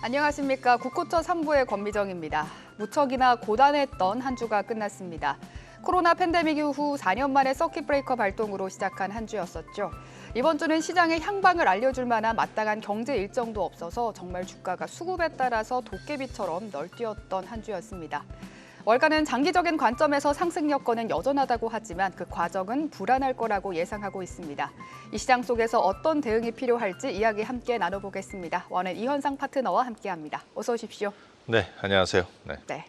안녕하십니까. 국고처 3부의 권미정입니다. 무척이나 고단했던 한 주가 끝났습니다. 코로나 팬데믹 이후 4년 만에 서킷 브레이커 발동으로 시작한 한 주였었죠. 이번 주는 시장의 향방을 알려줄 만한 마땅한 경제 일정도 없어서 정말 주가가 수급에 따라서 도깨비처럼 널뛰었던 한 주였습니다. 월가는 장기적인 관점에서 상승 여건은 여전하다고 하지만 그 과정은 불안할 거라고 예상하고 있습니다. 이 시장 속에서 어떤 대응이 필요할지 이야기 함께 나눠보겠습니다. 원은 이현상 파트너와 함께합니다. 어서 오십시오. 네, 안녕하세요. 네.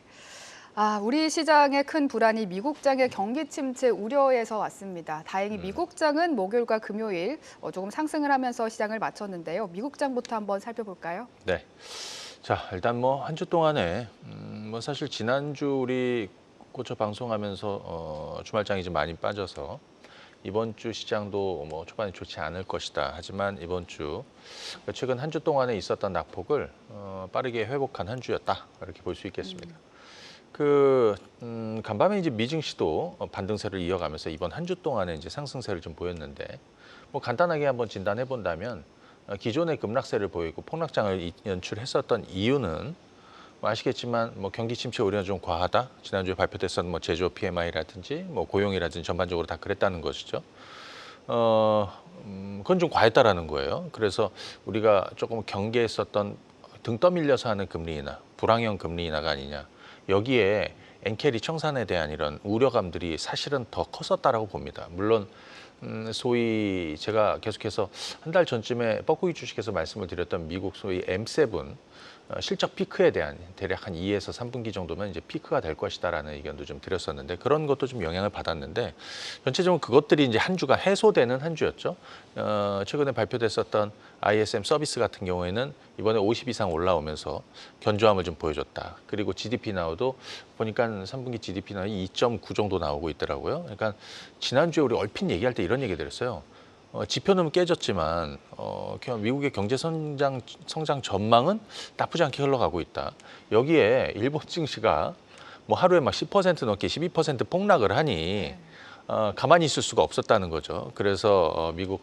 우리 시장의 큰 불안이 미국장의 경기 침체 우려에서 왔습니다. 다행히 미국장은 목요일과 금요일 조금 상승을 하면서 시장을 마쳤는데요. 미국장부터 한번 살펴볼까요? 네. 자, 일단 한 주 동안에 사실 지난주 우리 고쳐 방송하면서 주말장이 좀 많이 빠져서 이번 주 시장도 초반에 좋지 않을 것이다. 하지만 이번 주 최근 한 주 동안에 있었던 낙폭을 빠르게 회복한 한 주였다. 이렇게 볼 수 있겠습니다. 간밤에 이제 미증시도 반등세를 이어가면서 이번 한 주 동안에 이제 상승세를 좀 보였는데 간단하게 한번 진단해 본다면 기존의 급락세를 보이고 폭락장을 연출했었던 이유는 아시겠지만 경기 침체 우려가 좀 과하다. 지난주에 발표됐었던 제조업 PMI라든지 고용이라든지 전반적으로 다 그랬다는 것이죠. 그건 좀 과했다라는 거예요. 그래서 우리가 조금 경계했었던 등 떠밀려서 하는 금리 인하, 불황형 금리 인하가 아니냐. 여기에 엔캐리 청산에 대한 이런 우려감들이 사실은 더 컸었다라고 봅니다. 물론 소위 제가 계속해서 한 달 전쯤에 뻐꾸기 주식에서 말씀을 드렸던 미국 소위 M7 실적 피크에 대한 대략 한 2에서 3분기 정도면 이제 피크가 될 것이다라는 의견도 좀 드렸었는데 그런 것도 좀 영향을 받았는데 전체적으로 그것들이 이제 한 주가 해소되는 한 주였죠. 최근에 발표됐었던 ISM 서비스 같은 경우에는 이번에 50 이상 올라오면서 견조함을 좀 보여줬다. 그리고 GDP 나오도 보니까 3분기 GDP 나오 2.9 정도 나오고 있더라고요. 그러니까 지난주에 우리 얼핏 얘기할 때 이런 얘기 드렸어요. 지표는 깨졌지만 미국의 경제 성장 전망은 나쁘지 않게 흘러가고 있다. 여기에 일본 증시가 하루에 막 10% 넘게 12% 폭락을 하니 가만히 있을 수가 없었다는 거죠. 그래서 미국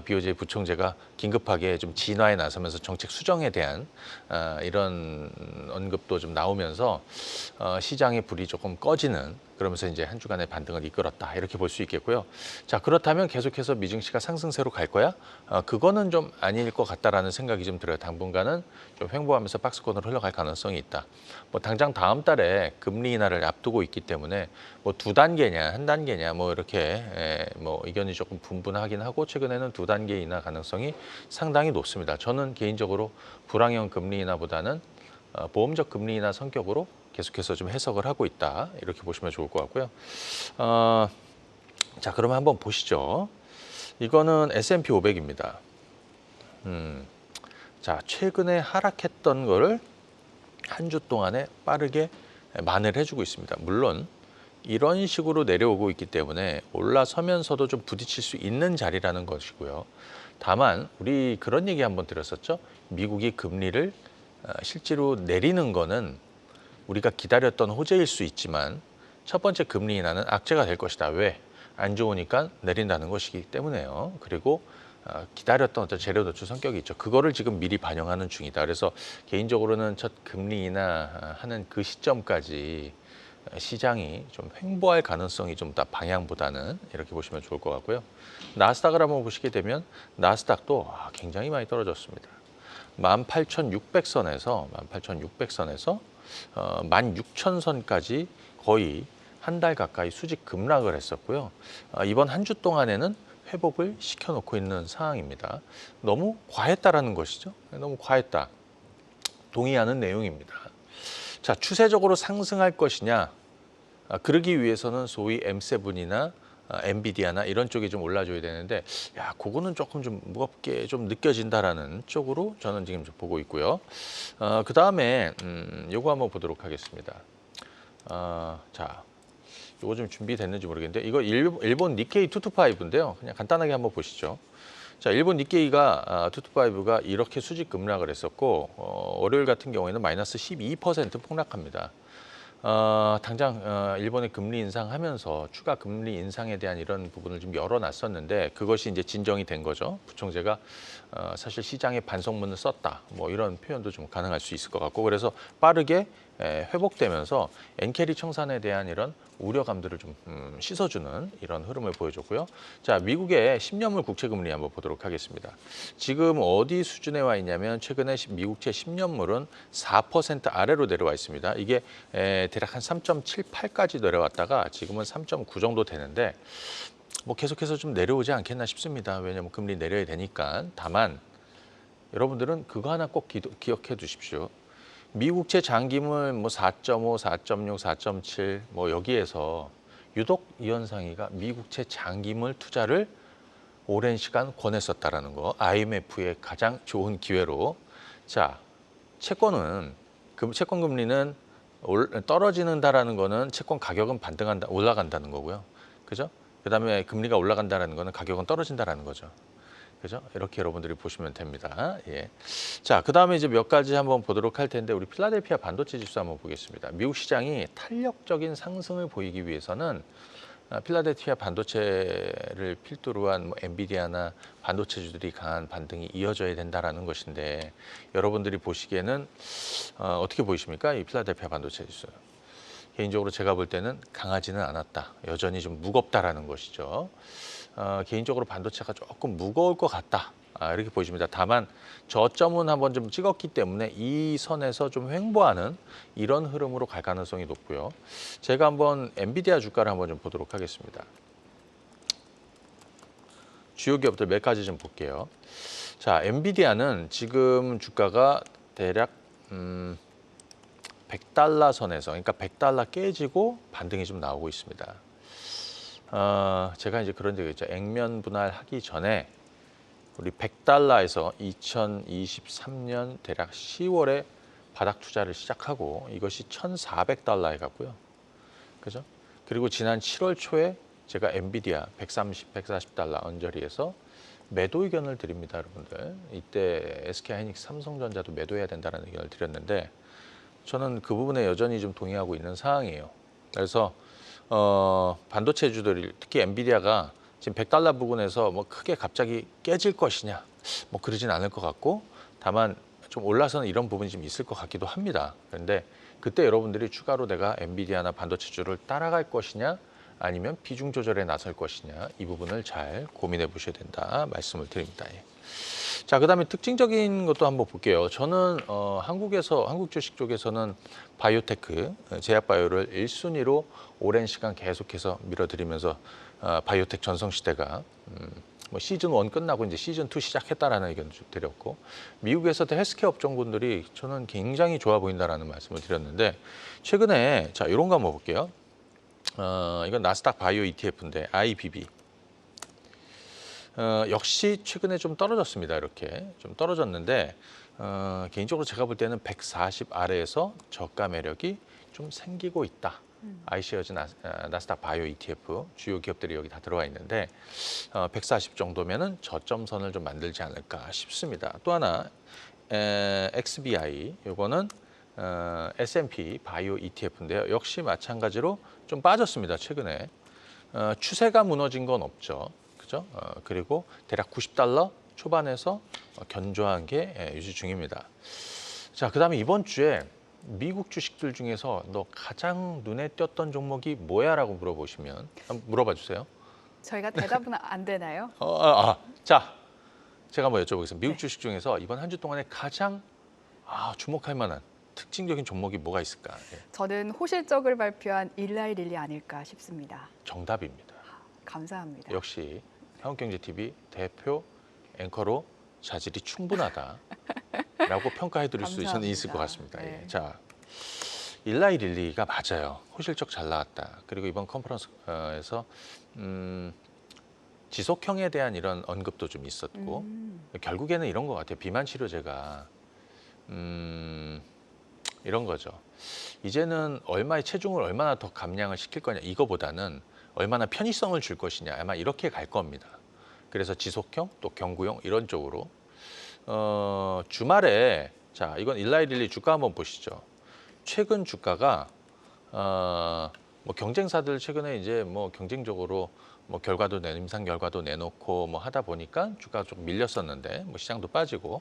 BOJ 부총재가 긴급하게 좀 진화에 나서면서 정책 수정에 대한 이런 언급도 좀 나오면서 시장의 불이 조금 꺼지는 그러면서 이제 한 주간의 반등을 이끌었다 이렇게 볼 수 있겠고요. 자, 그렇다면 계속해서 미증시가 상승세로 갈 거야? 그거는 좀 아닐 것 같다라는 생각이 좀 들어요. 당분간은 좀 횡보하면서 박스권으로 흘러갈 가능성이 있다. 당장 다음 달에 금리 인하를 앞두고 있기 때문에 두 단계냐 한 단계냐 이렇게 의견이 조금 분분하긴 하고 최근에는 두 단계 인하 가능성이 상당히 높습니다. 저는 개인적으로 불황형 금리 인하보다는 보험적 금리 인하 성격으로 계속해서 좀 해석을 하고 있다. 이렇게 보시면 좋을 것 같고요. 자, 그러면 한번 보시죠. 이거는 S&P 500입니다. 자, 최근에 하락했던 거를 한 주 동안에 빠르게 만회를 해주고 있습니다. 물론 이런 식으로 내려오고 있기 때문에 올라서면서도 좀 부딪힐 수 있는 자리라는 것이고요. 다만 우리 그런 얘기 한번 드렸었죠. 미국이 금리를 실제로 내리는 거는 우리가 기다렸던 호재일 수 있지만 첫 번째 금리 인하는 악재가 될 것이다. 왜? 안 좋으니까 내린다는 것이기 때문에요. 그리고 기다렸던 어떤 재료 노출 성격이 있죠. 그거를 지금 미리 반영하는 중이다. 그래서 개인적으로는 첫 금리 인하하는 그 시점까지 시장이 좀 횡보할 가능성이 좀 더 방향보다는 이렇게 보시면 좋을 것 같고요. 나스닥을 한번 보시게 되면 나스닥도 굉장히 많이 떨어졌습니다. 18,600선에서 16,000선까지 거의 한 달 가까이 수직 급락을 했었고요. 이번 한 주 동안에는 회복을 시켜놓고 있는 상황입니다. 너무 과했다라는 것이죠. 너무 과했다. 동의하는 내용입니다. 자, 추세적으로 상승할 것이냐? 그러기 위해서는 소위 M7이나 엔비디아나 이런 쪽이 좀 올라줘야 되는데, 그거는 조금 좀 무겁게 좀 느껴진다라는 쪽으로 저는 지금 좀 보고 있고요. 그 다음에 요거 한번 보도록 하겠습니다. 자, 요거 좀 준비됐는지 모르겠는데, 이거 일본 니케이 225인데요. 그냥 간단하게 한번 보시죠. 자, 일본 니케이가 225가 이렇게 수직 급락을 했었고 월요일 같은 경우에는 마이너스 12% 폭락합니다. 당장 일본의 금리 인상하면서 추가 금리 인상에 대한 이런 부분을 좀 열어놨었는데 그것이 이제 진정이 된 거죠. 부총재가 사실 시장에 반성문을 썼다. 뭐 이런 표현도 좀 가능할 수 있을 것 같고 그래서 빠르게 회복되면서 엔캐리 청산에 대한 이런 우려감들을 좀 씻어주는 이런 흐름을 보여줬고요. 자, 미국의 10년물 국채 금리 한번 보도록 하겠습니다. 지금 어디 수준에 와 있냐면 최근에 미국채 10년물은 4% 아래로 내려와 있습니다. 이게 대략 한 3.78까지 내려왔다가 지금은 3.9 정도 되는데 뭐 계속해서 좀 내려오지 않겠나 싶습니다. 왜냐하면 금리 내려야 되니까. 다만 여러분들은 그거 하나 꼭 기억해 두십시오. 미국채 장기물 뭐 4.5, 4.6, 4.7 뭐 여기에서 유독 이현상이가 미국채 장기물 투자를 오랜 시간 권했었다라는 거. IMF의 가장 좋은 기회로. 자, 채권 금리는 떨어지는다라는 거는 채권 가격은 반등한다, 올라간다는 거고요. 그죠? 그다음에 금리가 올라간다라는 거는 가격은 떨어진다라는 거죠. 그죠? 이렇게 여러분들이 보시면 됩니다. 예. 자, 그다음에 이제 몇 가지 한번 보도록 할 텐데 우리 필라델피아 반도체 지수 한번 보겠습니다. 미국 시장이 탄력적인 상승을 보이기 위해서는 필라델피아 반도체를 필두로 한 뭐 엔비디아나 반도체주들이 강한 반등이 이어져야 된다라는 것인데 여러분들이 보시기에는 어떻게 보이십니까? 이 필라델피아 반도체 지수. 개인적으로 제가 볼 때는 강하지는 않았다. 여전히 좀 무겁다라는 것이죠. 개인적으로 반도체가 조금 무거울 것 같다. 이렇게 보여집니다. 다만 저점은 한번 좀 찍었기 때문에 이 선에서 좀 횡보하는 이런 흐름으로 갈 가능성이 높고요. 제가 한번 엔비디아 주가를 한번 좀 보도록 하겠습니다. 주요 기업들 몇 가지 좀 볼게요. 자, 엔비디아는 지금 주가가 대략 100달러 선에서, 그러니까 100달러 깨지고 반등이 좀 나오고 있습니다. 제가 이제 그런 적이 있죠. 액면 분할하기 전에 우리 100달러에서 2023년 대략 10월에 바닥 투자를 시작하고 이것이 1,400달러에 갔고요. 그죠? 그리고 지난 7월 초에 제가 엔비디아 130, 140달러 언저리에서 매도 의견을 드립니다, 여러분들. 이때 SK하이닉스, 삼성전자도 매도해야 된다는 의견을 드렸는데 저는 그 부분에 여전히 좀 동의하고 있는 상황이에요. 그래서 반도체주들이 특히 엔비디아가 지금 100달러 부근에서 뭐 크게 갑자기 깨질 것이냐 뭐 그러진 않을 것 같고 다만 좀 올라서는 이런 부분이 좀 있을 것 같기도 합니다. 그런데 그때 여러분들이 추가로 내가 엔비디아나 반도체주를 따라갈 것이냐 아니면 비중 조절에 나설 것이냐 이 부분을 잘 고민해 보셔야 된다 말씀을 드립니다. 예. 자, 그다음에 특징적인 것도 한번 볼게요. 저는 한국 주식 쪽에서는 바이오테크, 제약바이오를 1순위로 오랜 시간 계속해서 밀어드리면서 바이오텍 전성시대가 뭐 시즌 1 끝나고 이제 시즌 2 시작했다라는 의견을 드렸고 미국에서도 헬스케어 업종군들이 저는 굉장히 좋아 보인다라는 말씀을 드렸는데 최근에 자 이런 거 한번 볼게요. 이건 나스닥 바이오 ETF인데 IBB. 역시 최근에 좀 떨어졌습니다. 이렇게 좀 떨어졌는데 개인적으로 제가 볼 때는 140 아래에서 저가 매력이 좀 생기고 있다. iShares 나스닥 바이오 ETF 주요 기업들이 여기 다 들어와 있는데 140 정도면은 저점선을 좀 만들지 않을까 싶습니다. 또 하나 XBI 요거는 S&P 바이오 ETF인데요. 역시 마찬가지로 좀 빠졌습니다. 최근에 추세가 무너진 건 없죠. 그죠? 그리고 대략 90달러 초반에서 견조한 게 유지 중입니다. 자, 그다음에 이번 주에 미국 주식들 중에서 너 가장 눈에 띄었던 종목이 뭐야라고 물어보시면 한번 물어봐 주세요. 저희가 대답은 안 되나요? 자, 제가 한번 여쭤보겠습니다. 미국 주식 중에서 이번 한 주 동안에 가장 주목할 만한 특징적인 종목이 뭐가 있을까? 예. 저는 호실적을 발표한 일라이 릴리 아닐까 싶습니다. 정답입니다. 감사합니다. 역시 한국경제TV 대표 앵커로 자질이 충분하다라고 평가해드릴 수 있을 것 같습니다. 네. 예. 자, 일라이 릴리가 맞아요. 호실적 잘 나왔다. 그리고 이번 컨퍼런스에서 지속형에 대한 이런 언급도 좀 있었고 결국에는 이런 것 같아요. 비만 치료제가 이런 거죠. 이제는 얼마의 체중을 얼마나 더 감량을 시킬 거냐 이거보다는 얼마나 편의성을 줄 것이냐 아마 이렇게 갈 겁니다. 그래서 지속형 또 경구형 이런 쪽으로 주말에 자 이건 일라이 릴리 주가 한번 보시죠. 최근 주가가 뭐 경쟁사들 최근에 이제 뭐 경쟁적으로 뭐 결과도 임상 결과도 내놓고 뭐 하다 보니까 주가가 좀 밀렸었는데 뭐 시장도 빠지고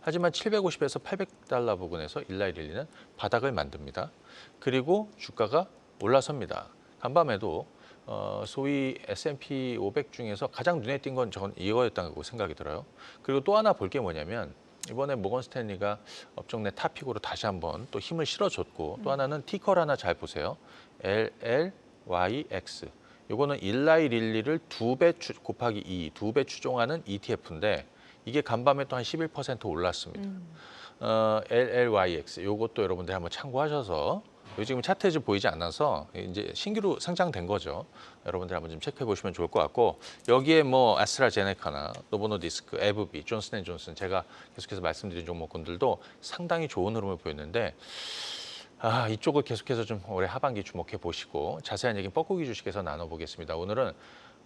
하지만 750에서 800달러 부근에서 일라이릴리는 바닥을 만듭니다. 그리고 주가가 올라섭니다. 간밤에도 소위 S&P 500 중에서 가장 눈에 띈 건 전 이거였다고 생각이 들어요. 그리고 또 하나 볼 게 뭐냐면 이번에 모건 스탠리가 업종 내 탑픽으로 다시 한번 또 힘을 실어줬고 또 하나는 티커를 하나 잘 보세요. LLYX. 요거는 일라이릴리를 2배 곱하기 2, 2배 추종하는 ETF인데 이게 간밤에 또 한 11% 올랐습니다. LLYX. 요것도 여러분들 한번 참고하셔서 지금 차트에 보이지 않아서 이제 신규로 상장된 거죠. 여러분들 한번 좀 체크해 보시면 좋을 것 같고 여기에 뭐 아스트라제네카나 노보노디스크, 에브비, 존슨앤존슨 제가 계속해서 말씀드린 종목군들도 상당히 좋은 흐름을 보였는데 이쪽을 계속해서 좀 올해 하반기 주목해 보시고 자세한 얘기는 뻐꾸기 주식에서 나눠보겠습니다. 오늘은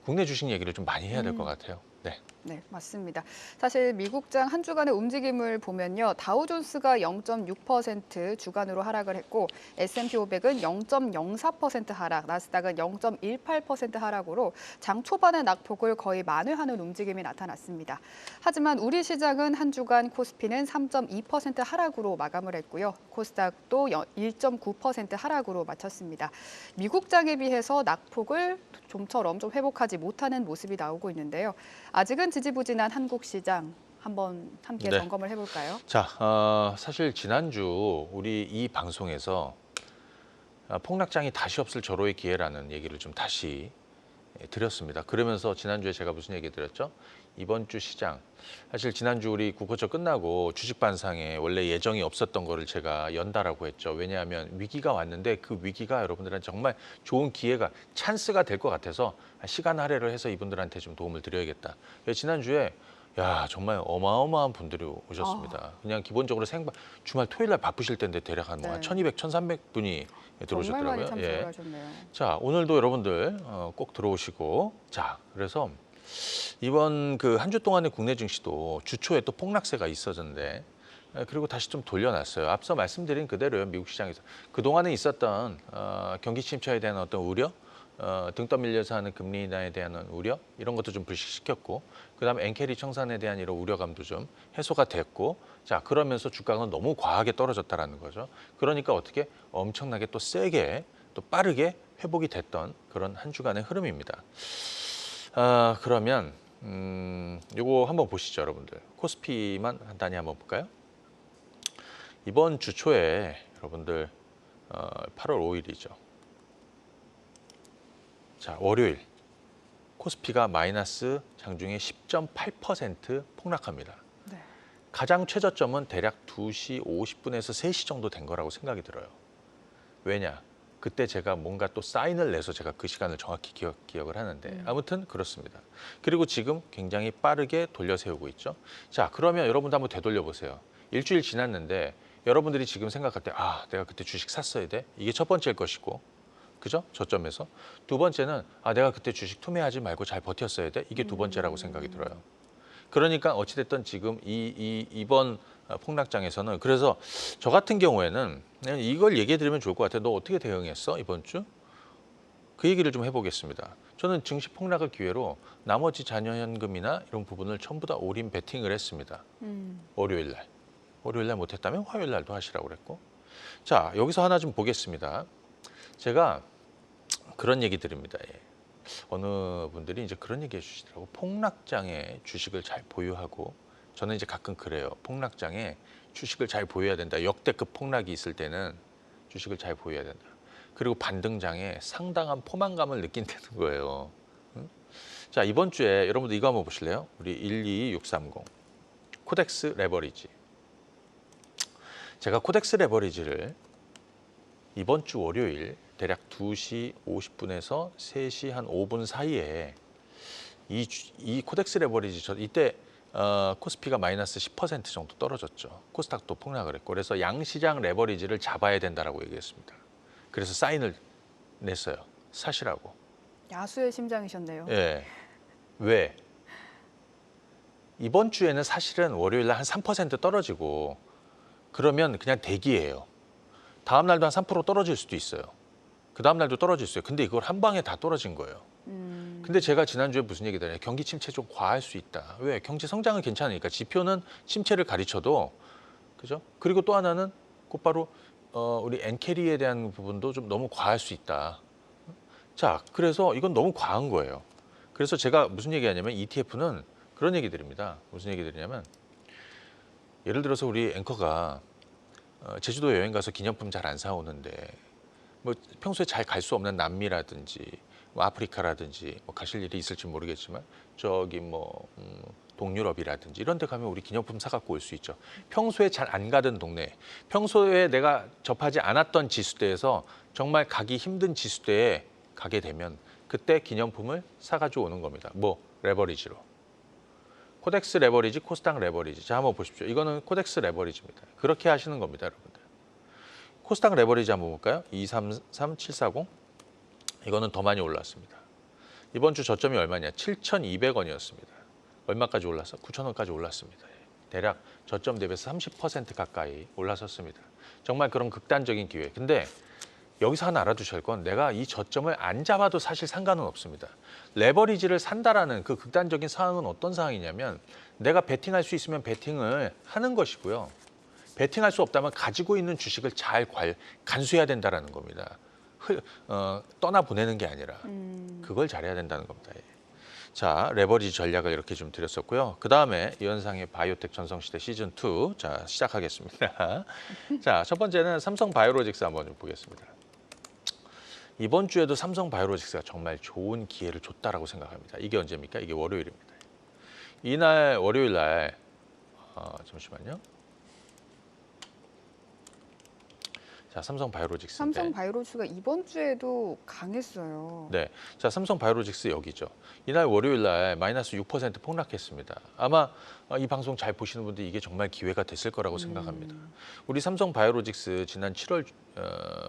국내 주식 얘기를 좀 많이 해야 될 것 같아요. 네. 네, 맞습니다. 사실 미국장 한 주간의 움직임을 보면요. 다우존스가 0.6% 주간으로 하락을 했고 S&P 500은 0.04% 하락, 나스닥은 0.18% 하락으로 장 초반의 낙폭을 거의 만회하는 움직임이 나타났습니다. 하지만 우리 시장은 한 주간 코스피는 3.2% 하락으로 마감을 했고요. 코스닥도 1.9% 하락으로 마쳤습니다. 미국장에 비해서 낙폭을 좀처럼 좀 회복하지 못하는 모습이 나오고 있는데요. 아직은 지지부진한 한국 시장 한번 함께 네. 점검을 해볼까요? 자, 사실 지난주 우리 이 방송에서 폭락장이 다시 없을 절호의 기회라는 얘기를 좀 다시 드렸습니다. 그러면서 지난주에 제가 무슨 얘기 드렸죠? 이번 주 시장, 사실 지난주 우리 국고처 끝나고 주식 반상에 원래 예정이 없었던 거를 제가 연다라고 했죠. 왜냐하면 위기가 왔는데 그 위기가 여러분들한테 정말 좋은 기회가, 찬스가 될 것 같아서 시간 할애를 해서 이분들한테 좀 도움을 드려야겠다. 지난주에 정말 어마어마한 분들이 오셨습니다. 그냥 기본적으로 주말 토요일 날 바쁘실 텐데 대략 한 1,200, 1,300분이 들어오셨더라고요. 정말 많이 참석을 하셨네요. 자, 오늘도 여러분들 꼭 들어오시고, 자, 그래서 이번 그 한 주 동안의 국내 증시도 주초에 또 폭락세가 있었는데 그리고 다시 좀 돌려놨어요. 앞서 말씀드린 그대로요. 미국 시장에서 그동안에 있었던 경기 침체에 대한 어떤 우려, 등 떠밀려서 하는 금리 인하에 대한 우려 이런 것도 좀 불식시켰고 그다음에 엔캐리 청산에 대한 이런 우려감도 좀 해소가 됐고 자 그러면서 주가가 너무 과하게 떨어졌다라는 거죠. 그러니까 어떻게 엄청나게 또 세게 또 빠르게 회복이 됐던 그런 한 주간의 흐름입니다. 그러면 요거 한번 보시죠, 여러분들. 코스피만 간단히 한번 볼까요? 이번 주 초에 여러분들 8월 5일이죠. 자, 월요일 코스피가 마이너스 장중에 10.8% 폭락합니다. 네. 가장 최저점은 대략 2시 50분에서 3시 정도 된 거라고 생각이 들어요. 왜냐? 그때 제가 뭔가 또 사인을 내서 제가 그 시간을 정확히 기억을 하는데 아무튼 그렇습니다. 그리고 지금 굉장히 빠르게 돌려 세우고 있죠. 자, 그러면 여러분도 한번 되돌려 보세요. 일주일 지났는데 여러분들이 지금 생각할 때 내가 그때 주식 샀어야 돼. 이게 첫 번째일 것이고. 그죠? 저점에서. 두 번째는 내가 그때 주식 투매하지 말고 잘 버텼어야 돼. 이게 두 번째라고 생각이 들어요. 그러니까 어찌됐든 지금 이번 폭락장에서는 그래서 저 같은 경우에는 이걸 얘기해 드리면 좋을 것 같아요. 너 어떻게 대응했어? 이번 주? 그 얘기를 좀 해보겠습니다. 저는 증시 폭락을 기회로 나머지 자녀현금이나 이런 부분을 전부 다 올인 베팅을 했습니다. 월요일 날. 월요일 날 못했다면 화요일 날도 하시라고 그랬고. 자, 여기서 하나 좀 보겠습니다. 제가 그런 얘기 드립니다. 어느 분들이 이제 그런 얘기 해주시더라고. 폭락장에 주식을 잘 보유하고 저는 이제 가끔 그래요. 폭락장에 주식을 잘 보유해야 된다. 역대급 폭락이 있을 때는 주식을 잘 보유해야 된다. 그리고 반등장에 상당한 포만감을 느낀다는 거예요. 자, 이번 주에 여러분들 이거 한번 보실래요? 우리 12630 코덱스 레버리지. 제가 코덱스 레버리지를 이번 주 월요일 대략 2시 50분에서 3시 한 5분 사이에 이 코덱스 레버리지 이때 코스피가 마이너스 10% 정도 떨어졌죠. 코스닥도 폭락을 했고 그래서 양시장 레버리지를 잡아야 된다라고 얘기했습니다. 그래서 사인을 냈어요. 사시라고. 야수의 심장이셨네요. 예. 왜? 이번 주에는 사실은 월요일 날 한 3% 떨어지고 그러면 그냥 대기예요. 다음 날도 한 3% 떨어질 수도 있어요. 그 다음 날도 떨어졌어요. 근데 이걸 한 방에 다 떨어진 거예요. 근데 제가 지난주에 무슨 얘기 드렸냐면 경기 침체 좀 과할 수 있다. 왜? 경제 성장은 괜찮으니까 지표는 침체를 가리쳐도 그죠? 그리고 또 하나는 곧바로 우리 엔캐리에 대한 부분도 좀 너무 과할 수 있다. 자, 그래서 이건 너무 과한 거예요. 그래서 제가 무슨 얘기하냐면 ETF는 그런 얘기 드립니다. 무슨 얘기 드리냐면 예를 들어서 우리 앵커가 제주도 여행 가서 기념품 잘 안 사오는데 뭐 평소에 잘 갈 수 없는 남미라든지 뭐 아프리카라든지 뭐 가실 일이 있을지 모르겠지만 저기 뭐 동유럽이라든지 이런 데 가면 우리 기념품 사갖고 올 수 있죠. 평소에 잘 안 가던 동네, 평소에 내가 접하지 않았던 지수대에서 정말 가기 힘든 지수대에 가게 되면 그때 기념품을 사가지고 오는 겁니다. 뭐 레버리지로. 코덱스 레버리지, 코스닥 레버리지. 자, 한번 보십시오. 이거는 코덱스 레버리지입니다. 그렇게 하시는 겁니다, 여러분들. 코스닥 레버리지 한번 볼까요? 233740. 이거는 더 많이 올랐습니다. 이번 주 저점이 얼마냐? 7,200원이었습니다. 얼마까지 올랐어? 9,000원까지 올랐습니다. 대략 저점 대비해서 30% 가까이 올라섰습니다. 정말 그런 극단적인 기회. 근데 여기서 하나 알아두셔야 할 건 내가 이 저점을 안 잡아도 사실 상관은 없습니다. 레버리지를 산다라는 그 극단적인 상황은 어떤 상황이냐면 내가 베팅할 수 있으면 베팅을 하는 것이고요. 베팅할 수 없다면 가지고 있는 주식을 잘 간수해야 된다라는 겁니다. 떠나보내는 게 아니라 그걸 잘해야 된다는 겁니다. 예. 자, 레버리지 전략을 이렇게 좀 드렸었고요. 그 다음에 이현상의 바이오텍 전성시대 시즌2 자 시작하겠습니다. 자, 첫 번째는 삼성바이오로직스 한번 좀 보겠습니다. 이번 주에도 삼성바이오로직스가 정말 좋은 기회를 줬다라고 생각합니다. 이게 언제입니까? 이게 월요일입니다. 이날 월요일 날 잠시만요. 자, 삼성바이오로직스인데. 삼성바이오로직스가 이번 주에도 강했어요. 네, 자 삼성바이오로직스 여기죠. 이날 월요일 날 마이너스 6% 폭락했습니다. 아마 이 방송 잘 보시는 분들 이게 정말 기회가 됐을 거라고 생각합니다. 우리 삼성바이오로직스 지난 7월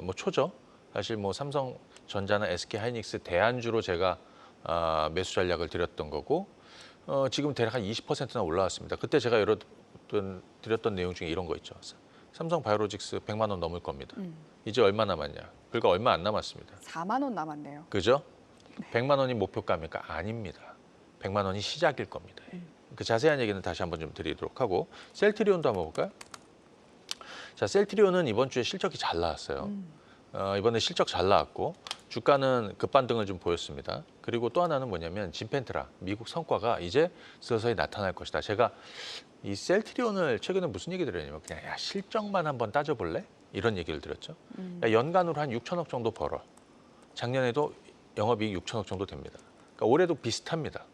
뭐 초죠. 사실 뭐 삼성전자나 SK하이닉스 대안주로 제가 매수 전략을 드렸던 거고 지금 대략 한 20%나 올라왔습니다. 그때 제가 드렸던 내용 중에 이런 거 있죠. 삼성바이오로직스 100만 원 넘을 겁니다. 이제 얼마 남았냐? 불과 얼마 안 남았습니다. 4만 원 남았네요. 그죠? 100만 원이 목표가입니까? 아닙니다. 100만 원이 시작일 겁니다. 그 자세한 얘기는 다시 한번 좀 드리도록 하고 셀트리온도 한번 볼까요? 자, 셀트리온은 이번 주에 실적이 잘 나왔어요. 이번에 실적 잘 나왔고 주가는 급반등을 좀 보였습니다. 그리고 또 하나는 뭐냐면 진펜트라 미국 성과가 이제 서서히 나타날 것이다. 제가 이 셀트리온을 최근에 무슨 얘기 드렸냐면 그냥 야 실적만 한번 따져볼래? 이런 얘기를 드렸죠. 야, 연간으로 한 6천억 정도 벌어. 작년에도 영업이익 6천억 정도 됩니다. 그러니까 올해도 비슷합니다.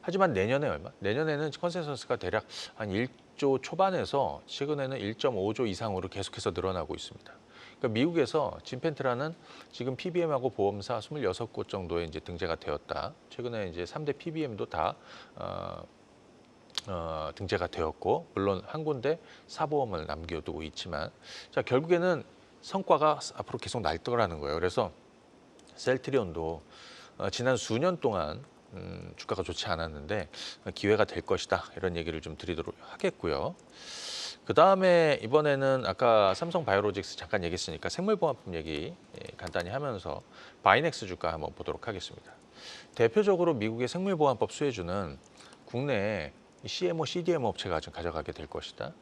하지만 내년에 얼마? 내년에는 컨센서스가 대략 한 1조 초반에서 최근에는 1.5조 이상으로 계속해서 늘어나고 있습니다. 그러니까 미국에서 진펜트라는 지금 PBM하고 보험사 26곳 정도에 이제 등재가 되었다. 최근에 이제 3대 PBM도 다 등재가 되었고 물론 한 군데 사보험을 남겨두고 있지만 자 결국에는 성과가 앞으로 계속 날 거라는 거예요. 그래서 셀트리온도 지난 수년 동안 주가가 좋지 않았는데 기회가 될 것이다 이런 얘기를 좀 드리도록 하겠고요. 그 다음에 이번에는 아까 삼성바이오로직스 잠깐 얘기했으니까 생물보안품 얘기 간단히 하면서 바이넥스 주가 한번 보도록 하겠습니다. 대표적으로 미국의 생물보안법 수혜주는 국내 CMO, CDMO 업체가 좀 가져가게 될 것이다.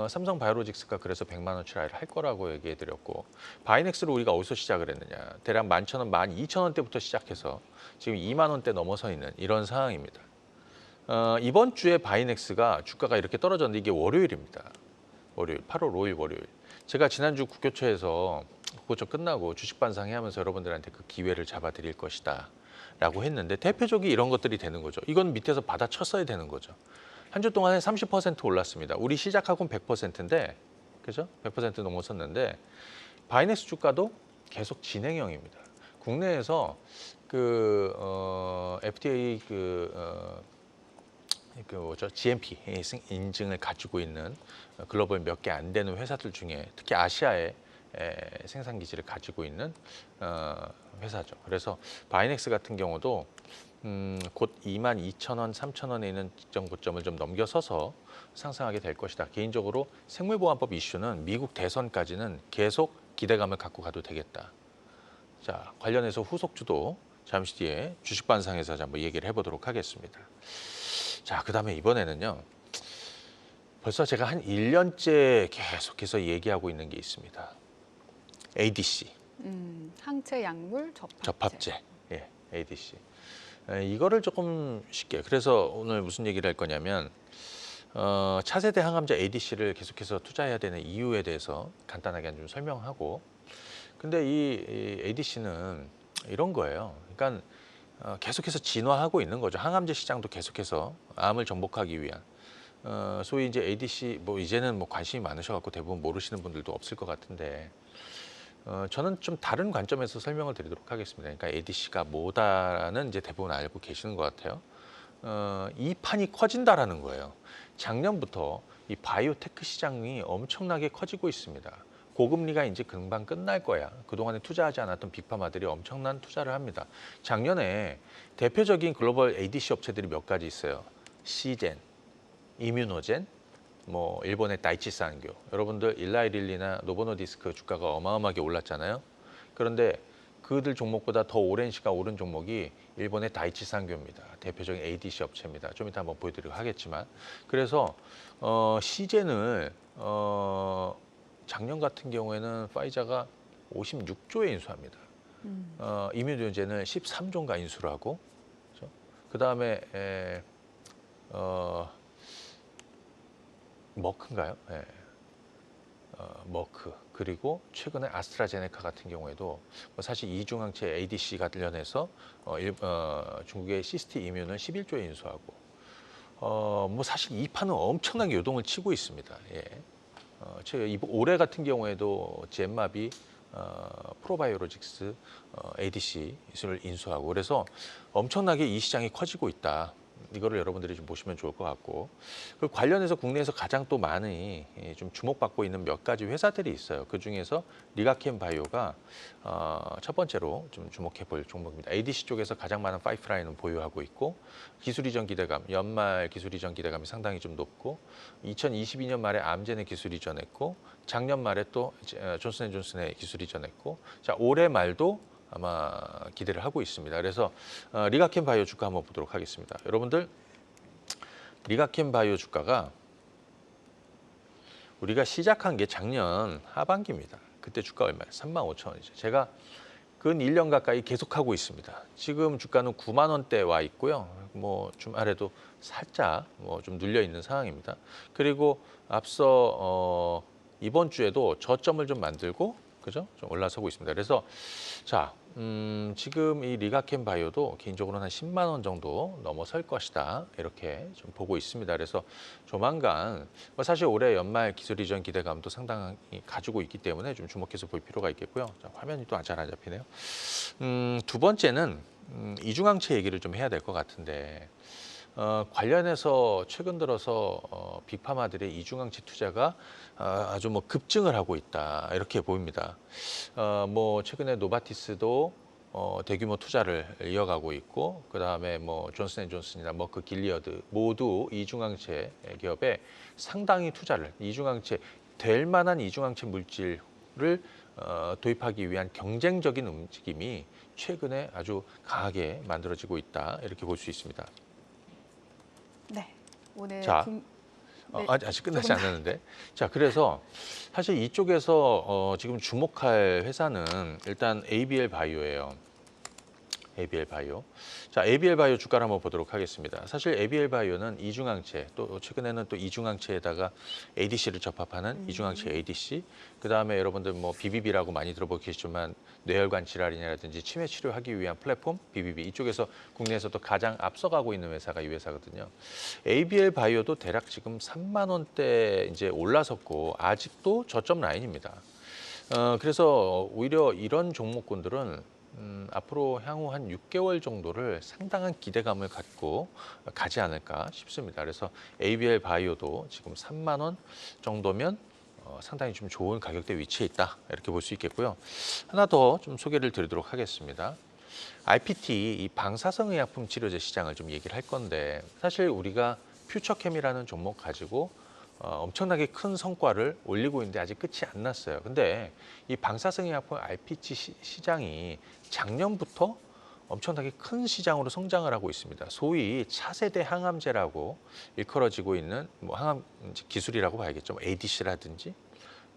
삼성바이오로직스가 그래서 100만 원치를 할 거라고 얘기해드렸고 바이넥스를 우리가 어디서 시작을 했느냐. 대략 11,000원, 12,000원대부터 시작해서 지금 2만 원대 넘어서 있는 이런 상황입니다. 이번 주에 바이넥스가 주가가 이렇게 떨어졌는데 이게 월요일입니다. 월요일, 8월 5일 월요일. 제가 지난주 국교처에서 국교처 끝나고 주식 반상회하면서 여러분들한테 그 기회를 잡아드릴 것이다 라고 했는데 대표적인 이런 것들이 되는 거죠. 이건 밑에서 받아쳤어야 되는 거죠. 한 주 동안에 30% 올랐습니다. 우리 시작하고는 100%인데 그죠? 100% 넘어섰는데 바이넥스 주가도 계속 진행형입니다. 국내에서 FDA GMP 인증을 가지고 있는 글로벌 몇 개 안 되는 회사들 중에 특히 아시아에 생산 기지를 가지고 있는 회사죠. 그래서 바이넥스 같은 경우도 곧 22,000원, 3,000원에 있는 직전 고점을 좀 넘겨서서 상승하게 될 것이다. 개인적으로 생물보안법 이슈는 미국 대선까지는 계속 기대감을 갖고 가도 되겠다. 자, 관련해서 후속주도 잠시 뒤에 주식반상에서 한번 얘기를 해보도록 하겠습니다. 자, 그다음에 이번에는요. 벌써 제가 한 1년째 계속해서 얘기하고 있는 게 있습니다. ADC. 항체 약물 접합제. 접합제. 예, ADC. 이거를 조금 쉽게. 그래서 오늘 무슨 얘기를 할 거냐면 차세대 항암제 ADC를 계속해서 투자해야 되는 이유에 대해서 간단하게 좀 설명하고. 근데 이 ADC는 이런 거예요. 그러니까 계속해서 진화하고 있는 거죠. 항암제 시장도 계속해서 암을 정복하기 위한. 소위 이제 ADC 뭐 이제는 뭐 관심이 많으셔갖고 대부분 모르시는 분들도 없을 것 같은데 저는 좀 다른 관점에서 설명을 드리도록 하겠습니다. 그러니까 ADC가 뭐다라는 이제 대부분 알고 계시는 것 같아요. 이 판이 커진다라는 거예요. 작년부터 이 바이오테크 시장이 엄청나게 커지고 있습니다. 고금리가 이제 금방 끝날 거야. 그동안에 투자하지 않았던 빅파마들이 엄청난 투자를 합니다. 작년에 대표적인 글로벌 ADC 업체들이 몇 가지 있어요. 시젠, 이뮤노젠, 뭐 일본의 다이치산교. 여러분들 일라이릴리나 노보노디스크 주가가 어마어마하게 올랐잖아요. 그런데 그들 종목보다 더 오랜 시간 오른 종목이 일본의 다이치산교입니다. 대표적인 ADC 업체입니다. 좀 이따 한번 보여드리고 하겠지만. 그래서 시젠을 작년 같은 경우에는 파이자가 56조에 인수합니다. 이뮤노젠을 13조인가 인수를 하고, 그렇죠? 그 다음에 머크인가요? 네. 머크. 그리고 최근에 아스트라제네카 같은 경우에도 뭐 사실 이중항체 ADC 관련해서 중국의 시스티 이뮨을 11조에 인수하고 뭐 사실 이 판은 엄청나게 요동을 치고 있습니다. 예. 올해 같은 경우에도 젠마비 프로바이오로직스 ADC를 인수하고 그래서 엄청나게 이 시장이 커지고 있다. 이거를 여러분들이 좀 보시면 좋을 것 같고 그 관련해서 국내에서 가장 또 많이 좀 주목받고 있는 몇 가지 회사들이 있어요. 그 중에서 리가켄 바이오가 첫 번째로 좀 주목해 볼 종목입니다. ADC 쪽에서 가장 많은 파이프라인은 보유하고 있고 기술 이전 기대감, 연말 기술 이전 기대감이 상당히 좀 높고 2022년 말에 암젠의 기술 이전했고 작년 말에 또 존슨앤존슨의 기술 이전했고 자 올해 말도 아마 기대를 하고 있습니다. 그래서 리가켄 바이오 주가 한번 보도록 하겠습니다. 여러분들 리가켄 바이오 주가가 우리가 시작한 게 작년 하반기입니다. 그때 주가 얼마예요? 35,000원이죠. 제가 근 1년 가까이 계속하고 있습니다. 지금 주가는 9만 원대에 와 있고요. 뭐 주말에도 살짝 뭐 좀 눌려 있는 상황입니다. 그리고 앞서 이번 주에도 저점을 좀 만들고 그죠? 좀 올라서고 있습니다. 그래서 자, 지금 이 리가켄 바이오도 개인적으로는 한 10만 원 정도 넘어설 것이다. 이렇게 좀 보고 있습니다. 그래서 조만간 뭐 사실 올해 연말 기술 이전 기대감도 상당히 가지고 있기 때문에 좀 주목해서 볼 필요가 있겠고요. 자, 화면이 또 잘 안 잡히네요. 두 번째는 이중항체 얘기를 좀 해야 될 것 같은데 관련해서 최근 들어서 빅파마들의 이중항체 투자가 아주 뭐 급증을 하고 있다 이렇게 보입니다. 뭐 최근에 노바티스도 대규모 투자를 이어가고 있고 그 다음에 뭐 존슨앤존슨이나 머크 길리어드 모두 이중항체 기업에 상당히 투자를 이중항체 될 만한 이중항체 물질을 도입하기 위한 경쟁적인 움직임이 최근에 아주 강하게 만들어지고 있다 이렇게 볼 수 있습니다. 네, 오늘 자, 아직 끝나지 않았는데. 자, 그래서 사실 이쪽에서 지금 주목할 회사는 일단 ABL 바이오예요. ABL 바이오. 자, ABL 바이오 주가를 한번 보도록 하겠습니다. 사실 ABL 바이오는 이중항체, 또 최근에는 또 이중항체에다가 ADC를 접합하는 이중항체 ADC, 그 다음에 여러분들 뭐 BBB라고 많이 들어보시지만 뇌혈관 질환이라든지 치매 치료하기 위한 플랫폼 BBB 이쪽에서 국내에서도 가장 앞서가고 있는 회사가 이 회사거든요. ABL 바이오도 대략 지금 3만 원대 이제 올라섰고 아직도 저점 라인입니다. 그래서 오히려 이런 종목군들은 앞으로 향후 한 6개월 정도를 상당한 기대감을 갖고 가지 않을까 싶습니다. 그래서 ABL 바이오도 지금 3만 원 정도면 상당히 좀 좋은 가격대 위치에 있다 이렇게 볼 수 있겠고요. 하나 더 좀 소개를 드리도록 하겠습니다. RPT 이 방사성의약품 치료제 시장을 좀 얘기를 할 건데 사실 우리가 퓨처캠이라는 종목 가지고 엄청나게 큰 성과를 올리고 있는데 아직 끝이 안 났어요. 근데 이 방사성의약품 RPT 시장이 작년부터 엄청나게 큰 시장으로 성장을 하고 있습니다. 소위 차세대 항암제라고 일컬어지고 있는 뭐 항암 기술이라고 봐야겠죠. ADC라든지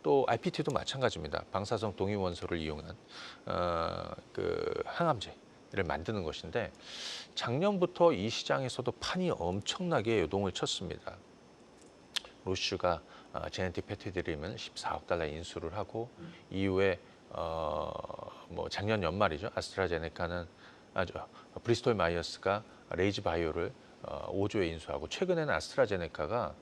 또 RPT도 마찬가지입니다. 방사성 동위 원소를 이용한 그 항암제를 만드는 것인데 작년부터 이 시장에서도 판이 엄청나게 요동을 쳤습니다. 로슈가 제네틱 패티드림을 14억 달러 인수를 하고 이후에 뭐 작년 연말이죠. 아스트라제네카는 브리스톨 마이어스가 레이지 바이오를 5조에 인수하고 최근에는 아스트라제네카가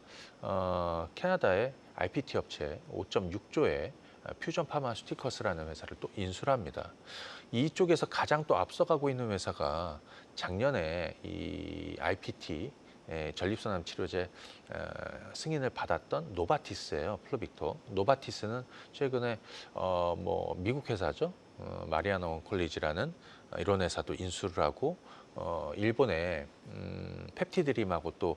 캐나다의 RPT 업체 5.6조의 퓨전 파마스티커스라는 회사를 또 인수를 합니다. 이쪽에서 가장 또 앞서가고 있는 회사가 작년에 이 RPT 전립선암 치료제 승인을 받았던 노바티스예요. 플루빅토. 노바티스는 최근에 뭐 미국 회사죠. 마리아나 온콜리지라는 이런 회사도 인수를 하고 일본의 펩티드림하고 또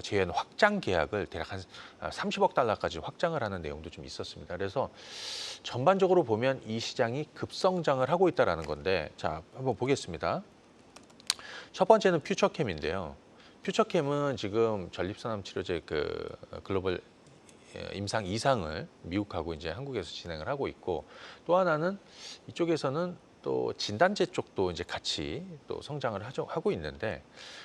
재현 확장 계약을 대략 한 30억 달러까지 확장을 하는 내용도 좀 있었습니다. 그래서 전반적으로 보면 이 시장이 급성장을 하고 있다는 건데, 자 한번 보겠습니다. 첫 번째는 퓨처캠인데요. 퓨처캠은 지금 전립선암 치료제 그 글로벌 임상 2상을 미국하고 이제 한국에서 진행을 하고 있고, 또 하나는 이쪽에서는 또 진단제 쪽도 이제 같이 또 성장을 하고 있는데,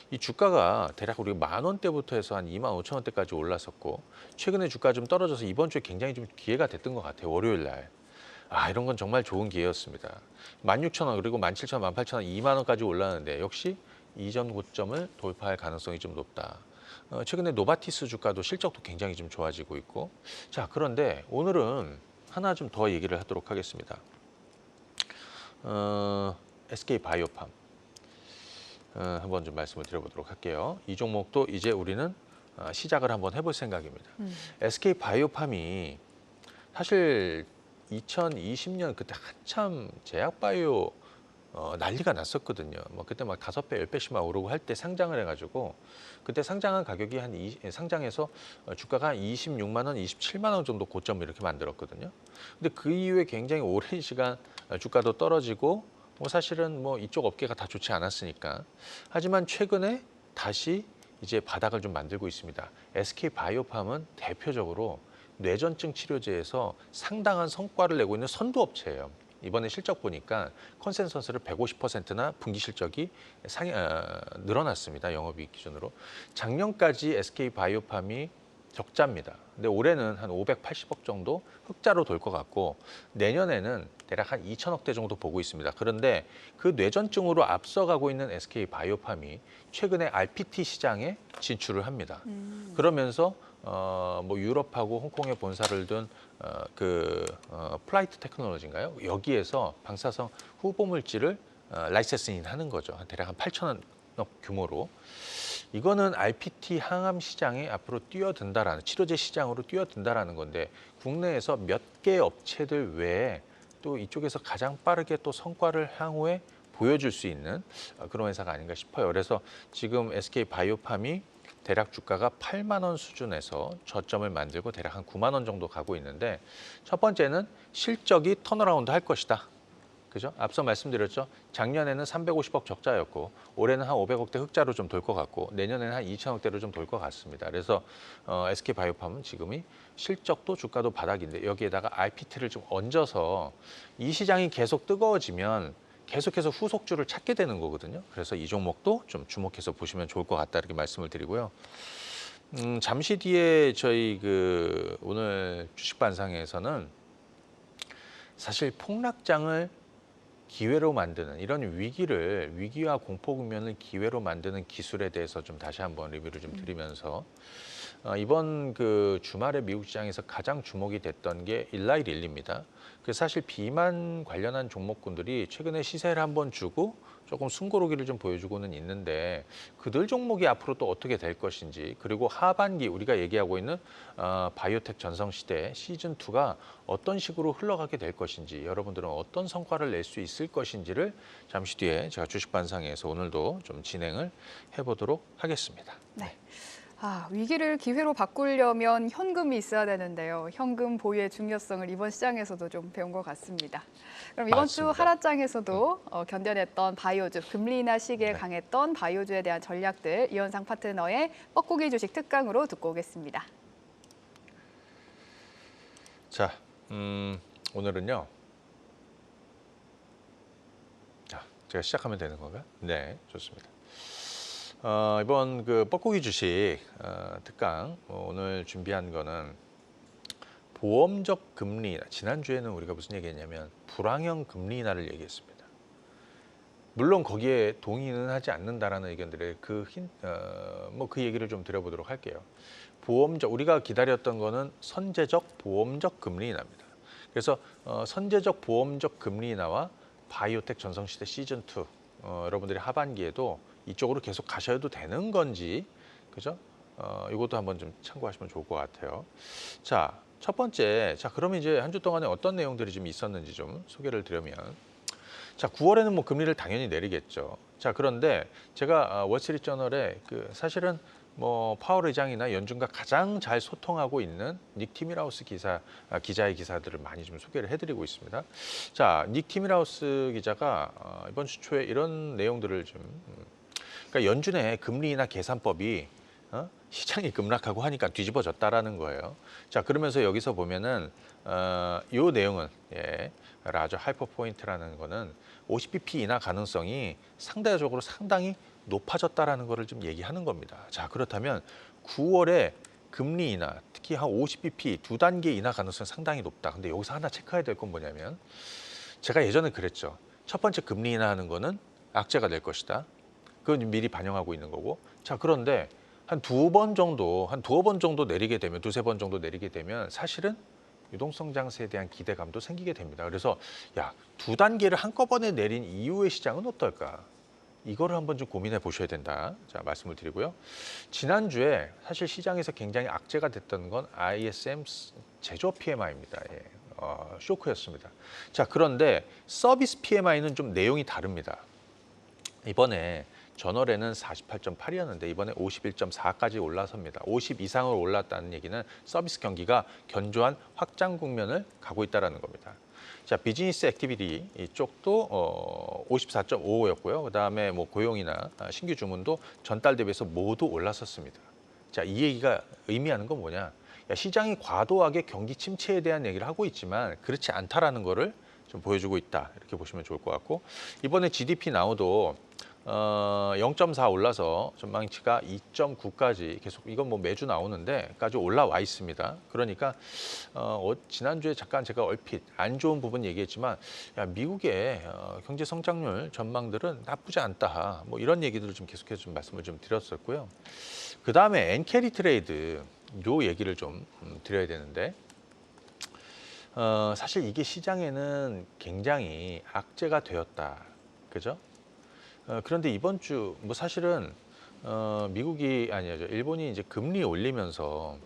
이 주가가 대략 우리 10,000원대부터 해서 한 25,000원대까지 올랐었고, 최근에 주가 좀 떨어져서 이번 주에 굉장히 좀 기회가 됐던 것 같아요. 월요일 날. 이런 건 정말 좋은 기회였습니다. 16,000원 그리고 17,000원, 18,000원, 2만 원까지 올랐는데 역시 이전 고점을 돌파할 가능성이 좀 높다. 최근에 노바티스 주가도 실적도 굉장히 좀 좋아지고 있고. 자, 그런데 오늘은 하나 좀 더 얘기를 하도록 하겠습니다. SK 바이오팜 한번 좀 말씀을 드려보도록 할게요. 이 종목도 이제 우리는 시작을 한번 해볼 생각입니다. SK 바이오팜이 사실 2020년 그때 한참 제약바이오 난리가 났었거든요. 뭐 그때 막 5배, 10배씩 막 오르고 할 때 상장을 해가지고 그때 상장한 가격이 상장해서 주가가 한 26만 원, 27만 원 정도 고점을 이렇게 만들었거든요. 근데 그 이후에 굉장히 오랜 시간 주가도 떨어지고 뭐 사실은 뭐 이쪽 업계가 다 좋지 않았으니까. 하지만 최근에 다시 이제 바닥을 좀 만들고 있습니다. SK 바이오팜은 대표적으로 뇌전증 치료제에서 상당한 성과를 내고 있는 선두 업체예요. 이번에 실적 보니까 컨센서스를 150%나 분기 실적이 늘어났습니다. 영업이익 기준으로. 작년까지 SK 바이오팜이 적자입니다. 근데 올해는 한 580억 정도 흑자로 돌 것 같고, 내년에는 대략 한 2천억대 정도 보고 있습니다. 그런데 그 뇌전증으로 앞서가고 있는 SK 바이오팜이 최근에 RPT 시장에 진출을 합니다. 그러면서 뭐 유럽하고 홍콩에 본사를 둔 플라이트 테크놀로지인가요? 여기에서 방사성 후보 물질을 라이센싱 하는 거죠. 대략 한 8천억 규모로. 이거는 RPT 항암 시장에 앞으로 뛰어든다라는, 치료제 시장으로 뛰어든다라는 건데, 국내에서 몇 개 업체들 외에 또 이쪽에서 가장 빠르게 또 성과를 향후에 보여줄 수 있는 그런 회사가 아닌가 싶어요. 그래서 지금 SK 바이오팜이 대략 주가가 8만 원 수준에서 저점을 만들고 대략 한 9만 원 정도 가고 있는데, 첫 번째는 실적이 턴어라운드 할 것이다. 그죠? 앞서 말씀드렸죠. 작년에는 350억 적자였고 올해는 한 500억대 흑자로 좀 돌 것 같고 내년에는 한 2천억대로 좀 돌 것 같습니다. 그래서 SK 바이오팜은 지금이 실적도 주가도 바닥인데 여기에다가 RPT를 좀 얹어서 이 시장이 계속 뜨거워지면 계속해서 후속주를 찾게 되는 거거든요. 그래서 이 종목도 좀 주목해서 보시면 좋을 것 같다 이렇게 말씀을 드리고요. 잠시 뒤에 저희 오늘 주식 반상회에서는 사실 폭락장을 기회로 만드는 이런 위기와 공포 국면을 기회로 만드는 기술에 대해서 좀 다시 한번 리뷰를 좀 드리면서 이번 주말에 미국 시장에서 가장 주목이 됐던 게 일라이 릴리입니다. 사실 비만 관련한 종목군들이 최근에 시세를 한번 주고 조금 숨고르기를 좀 보여주고는 있는데 그들 종목이 앞으로 또 어떻게 될 것인지, 그리고 하반기 우리가 얘기하고 있는 바이오텍 전성시대 시즌2가 어떤 식으로 흘러가게 될 것인지, 여러분들은 어떤 성과를 낼 수 있을 것인지를 잠시 뒤에 제가 주식반상회에서 오늘도 좀 진행을 해보도록 하겠습니다. 네. 위기를 기회로 바꾸려면 현금이 있어야 되는데요. 현금 보유의 중요성을 이번 시장에서도 좀 배운 것 같습니다. 그럼 이번 주 맞습니다. 하락장에서도 견뎌냈던 바이오주, 금리 인하 시기에 네. 강했던 바이오주에 대한 전략들 이현상 파트너의 뻐꾸기 주식 특강으로 듣고 오겠습니다. 자, 오늘은요. 자, 제가 시작하면 되는 건가요? 네, 좋습니다. 이번 그 뻐꾸기 주식 특강 오늘 준비한 거는 보험적 금리 인하. 지난주에는 우리가 무슨 얘기했냐면 불황형 금리 인하를 얘기했습니다. 물론 거기에 동의는 하지 않는다라는 의견들의 그 얘기를 좀 드려보도록 할게요. 우리가 기다렸던 거는 선제적 보험적 금리 인하입니다. 그래서 선제적 보험적 금리 인하와 바이오텍 전성시대 시즌 2 여러분들이 하반기에도 이쪽으로 계속 가셔도 되는 건지, 그죠? 이것도 한번 좀 참고하시면 좋을 것 같아요. 자, 첫 번째, 그러면 이제 한 주 동안에 어떤 내용들이 좀 있었는지 좀 소개를 드리면, 자, 9월에는 뭐 금리를 당연히 내리겠죠. 자, 그런데 제가 월스트리트저널에 사실은 뭐 파월 의장이나 연준과 가장 잘 소통하고 있는 닉 티밀하우스 기자의 기사들을 많이 좀 소개를 해드리고 있습니다. 자, 닉 티밀하우스 기자가 이번 주 초에 이런 내용들을 그러니까 연준의 금리 인하 계산법이 시장이 급락하고 하니까 뒤집어졌다라는 거예요. 자, 그러면서 여기서 보면은 이 내용은 라저 하이퍼 포인트라는 거는 50bp 인하 가능성이 상대적으로 상당히 높아졌다라는 거를 좀 얘기하는 겁니다. 자, 그렇다면 9월에 금리 인하, 특히 한 50bp 두 단계 인하 가능성이 상당히 높다. 근데 여기서 하나 체크해야 될 건 뭐냐면 제가 예전에 그랬죠. 첫 번째 금리 인하하는 거는 악재가 될 것이다. 그건 미리 반영하고 있는 거고. 자, 그런데 한 두어 번 정도 내리게 되면, 두세 번 정도 내리게 되면 사실은 유동성 장세에 대한 기대감도 생기게 됩니다. 그래서 두 단계를 한꺼번에 내린 이후의 시장은 어떨까? 이거를 한번 좀 고민해 보셔야 된다. 자, 말씀을 드리고요. 지난주에 사실 시장에서 굉장히 악재가 됐던 건 ISM 제조업 PMI입니다. 쇼크였습니다. 자, 그런데 서비스 PMI는 좀 내용이 다릅니다. 이번에 저널에는 48.8이었는데 이번에 51.4까지 올라섭니다. 50 이상으로 올랐다는 얘기는 서비스 경기가 견조한 확장 국면을 가고 있다는 겁니다. 자, 비즈니스 액티비티 이쪽도 54.5였고요. 그다음에 뭐 고용이나 신규 주문도 전달 대비해서 모두 올랐었습니다. 자, 이 얘기가 의미하는 건 뭐냐? 시장이 과도하게 경기 침체에 대한 얘기를 하고 있지만 그렇지 않다라는 거를 좀 보여주고 있다. 이렇게 보시면 좋을 것 같고, 이번에 GDP 나오도 0.4 올라서 전망치가 2.9까지 계속, 이건 뭐 매주 나오는데까지 올라와 있습니다. 그러니까 지난주에 잠깐 제가 얼핏 안 좋은 부분 얘기했지만 미국의 경제 성장률 전망들은 나쁘지 않다. 뭐 이런 얘기들을 좀 계속해서 좀 말씀을 좀 드렸었고요. 그 다음에 엔캐리 트레이드 요 얘기를 좀 드려야 되는데, 사실 이게 시장에는 굉장히 악재가 되었다. 그죠? 그런데 이번 주 뭐 사실은 일본이 이제 금리 올리면서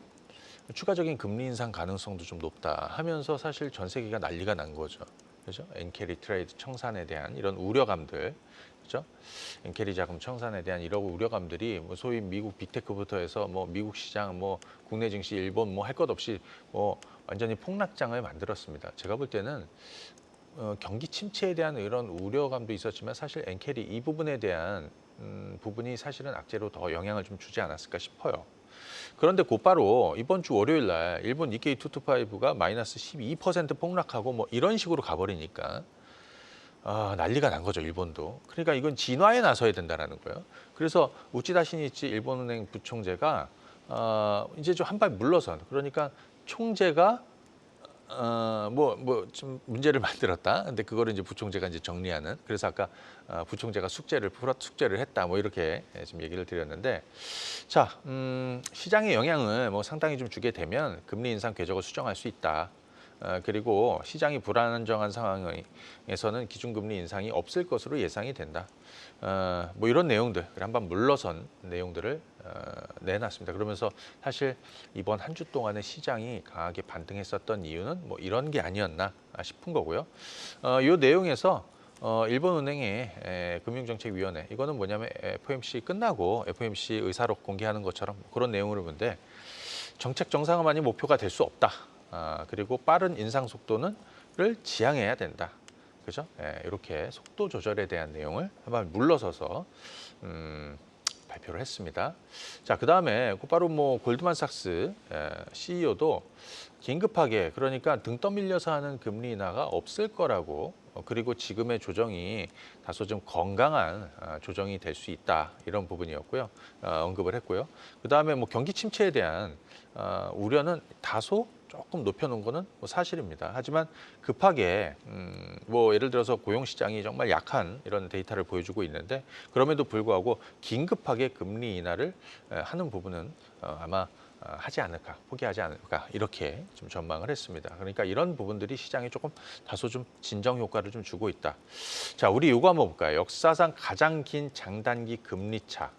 추가적인 금리 인상 가능성도 좀 높다 하면서 사실 전 세계가 난리가 난 거죠. 그죠? 엔캐리 트레이드 청산에 대한 이런 우려감들, 그죠? 엔캐리 자금 청산에 대한 이런 우려감들이 뭐 소위 미국 빅테크부터 해서 뭐 미국 시장, 뭐 국내 증시, 일본 뭐 할 것 없이 뭐 완전히 폭락장을 만들었습니다. 제가 볼 때는 경기 침체에 대한 이런 우려감도 있었지만 사실 엔캐리 이 부분에 대한 부분이 사실은 악재로 더 영향을 좀 주지 않았을까 싶어요. 그런데 곧바로 이번 주 월요일 날 일본 니케이 225가 마이너스 12% 폭락하고 뭐 이런 식으로 가버리니까 난리가 난 거죠, 일본도. 그러니까 이건 진화에 나서야 된다는 거예요. 그래서 우치다 시니치 일본은행 부총재가 이제 좀 한 발 물러선, 그러니까 총재가 좀 문제를 만들었다. 근데 그거를 이제 부총재가 이제 정리하는. 그래서 아까 부총재가 숙제를 했다. 뭐 이렇게 지금 얘기를 드렸는데, 자, 시장의 영향을 뭐 상당히 좀 주게 되면 금리 인상 궤적을 수정할 수 있다. 그리고 시장이 불안정한 상황에서는 기준금리 인상이 없을 것으로 예상이 된다. 뭐 이런 내용들, 한번 물러선 내용들을 내놨습니다. 그러면서 사실 이번 한 주 동안의 시장이 강하게 반등했었던 이유는 뭐 이런 게 아니었나 싶은 거고요. 이 내용에서 일본은행의 금융정책위원회 이거는 뭐냐면 FOMC 끝나고 FOMC 의사록 공개하는 것처럼 그런 내용을 보는데 정책 정상화만이 목표가 될 수 없다. 그리고 빠른 인상 속도를 지향해야 된다. 그죠? 이렇게 속도 조절에 대한 내용을 한번 물러서서 발표를 했습니다. 자, 그다음에 곧바로 뭐 골드만삭스 CEO도 긴급하게 그러니까 등 떠밀려서 하는 금리 인하가 없을 거라고 그리고 지금의 조정이 다소 좀 건강한 조정이 될 수 있다 이런 부분이었고요. 언급을 했고요. 그다음에 뭐 경기 침체에 대한 우려는 다소 조금 높여놓은 거는 뭐 사실입니다. 하지만 급하게 뭐 예를 들어서 고용시장이 정말 약한 이런 데이터를 보여주고 있는데 그럼에도 불구하고 긴급하게 금리 인하를 하는 부분은 아마 하지 않을까, 포기하지 않을까 이렇게 좀 전망을 했습니다. 그러니까 이런 부분들이 시장에 조금 다소 좀 진정 효과를 좀 주고 있다. 자, 우리 요거 한번 볼까요? 역사상 가장 긴 장단기 금리 차.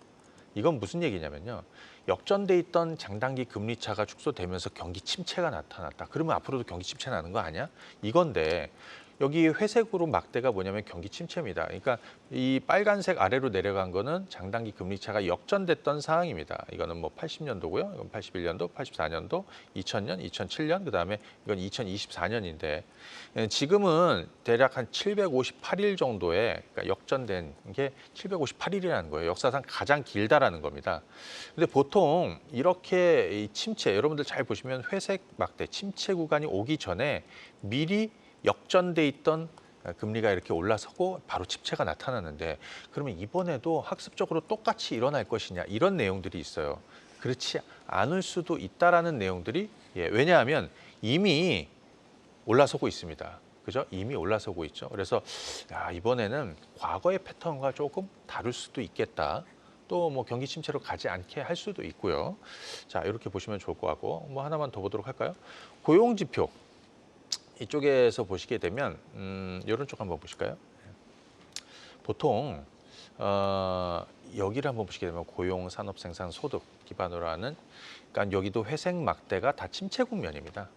이건 무슨 얘기냐면요. 역전돼 있던 장단기 금리 차가 축소되면서 경기 침체가 나타났다. 그러면 앞으로도 경기 침체 나는 거 아니야? 이건데 여기 회색으로 막대가 뭐냐면 경기 침체입니다. 그러니까 이 빨간색 아래로 내려간 거는 장단기 금리 차가 역전됐던 상황입니다. 이거는 뭐 80년도고요. 이건 81년도, 84년도, 2000년, 2007년, 그다음에 이건 2024년인데 지금은 대략 한 758일 정도에 그러니까 역전된 게 758일이라는 거예요. 역사상 가장 길다라는 겁니다. 근데 보통 이렇게 이 침체 여러분들 잘 보시면 회색 막대 침체 구간이 오기 전에 미리 역전돼 있던 금리가 이렇게 올라서고 바로 침체가 나타나는데 그러면 이번에도 학습적으로 똑같이 일어날 것이냐 이런 내용들이 있어요. 그렇지 않을 수도 있다라는 내용들이 왜냐하면 이미 올라서고 있습니다. 그죠? 이미 올라서고 있죠. 그래서 이번에는 과거의 패턴과 조금 다를 수도 있겠다. 또 뭐 경기 침체로 가지 않게 할 수도 있고요. 자, 이렇게 보시면 좋을 것 같고 뭐 하나만 더 보도록 할까요? 고용 지표. 이쪽에서 보시게 되면 이런 쪽 한번 보실까요? 보통 여기를 한번 보시게 되면 고용, 산업, 생산, 소득 기반으로 하는 그러니까 여기도 회색 막대가 다 침체 국면입니다.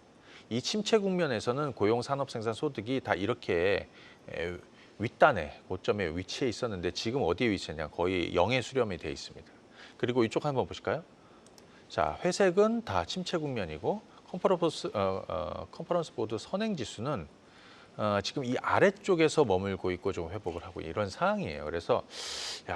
이 침체 국면에서는 고용, 산업, 생산, 소득이 다 이렇게 윗단에 고점에 위치해 있었는데 지금 어디에 위치했냐? 거의 0에 수렴이 돼 있습니다. 그리고 이쪽 한번 보실까요? 자, 회색은 다 침체 국면이고 컨퍼런스 보드 선행 지수는 지금 이 아래쪽에서 머물고 있고 좀 회복을 하고 이런 상황이에요. 그래서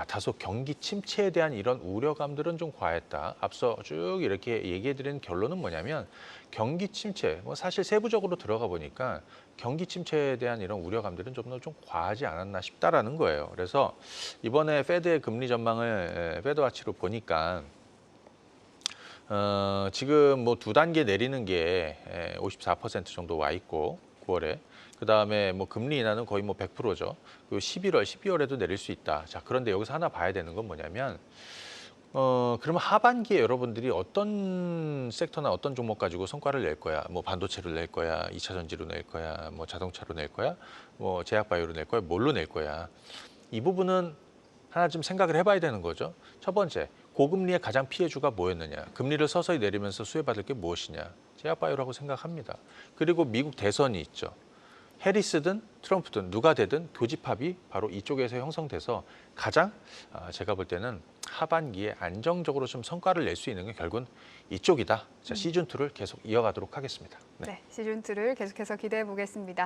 다소 경기 침체에 대한 이런 우려감들은 좀 과했다. 앞서 쭉 이렇게 얘기해드린 결론은 뭐냐면 경기 침체, 뭐 사실 세부적으로 들어가 보니까 경기 침체에 대한 이런 우려감들은 좀 더 좀 과하지 않았나 싶다라는 거예요. 그래서 이번에 페드의 금리 전망을 페드와치로 보니까 지금 뭐 두 단계 내리는 게 54% 정도 와 있고 9월에 그다음에 뭐 금리 인하는 거의 뭐 100%죠. 그리고 11월, 12월에도 내릴 수 있다. 자, 그런데 여기서 하나 봐야 되는 건 뭐냐면 그러면 하반기에 여러분들이 어떤 섹터나 어떤 종목 가지고 성과를 낼 거야? 뭐 반도체로 낼 거야? 2차 전지로 낼 거야? 뭐 자동차로 낼 거야? 뭐 제약바이오로 낼 거야? 뭘로 낼 거야? 이 부분은 하나 좀 생각을 해봐야 되는 거죠. 첫 번째, 고금리의 가장 피해주가 뭐였느냐. 금리를 서서히 내리면서 수혜받을 게 무엇이냐. 제약바이오라고 생각합니다. 그리고 미국 대선이 있죠. 해리스든 트럼프든 누가 되든 교집합이 바로 이쪽에서 형성돼서 가장 제가 볼 때는 하반기에 안정적으로 좀 성과를 낼 수 있는 게 결국은 이쪽이다. 자, 시즌2를 계속 이어가도록 하겠습니다. 네, 시즌2를 계속해서 기대해 보겠습니다.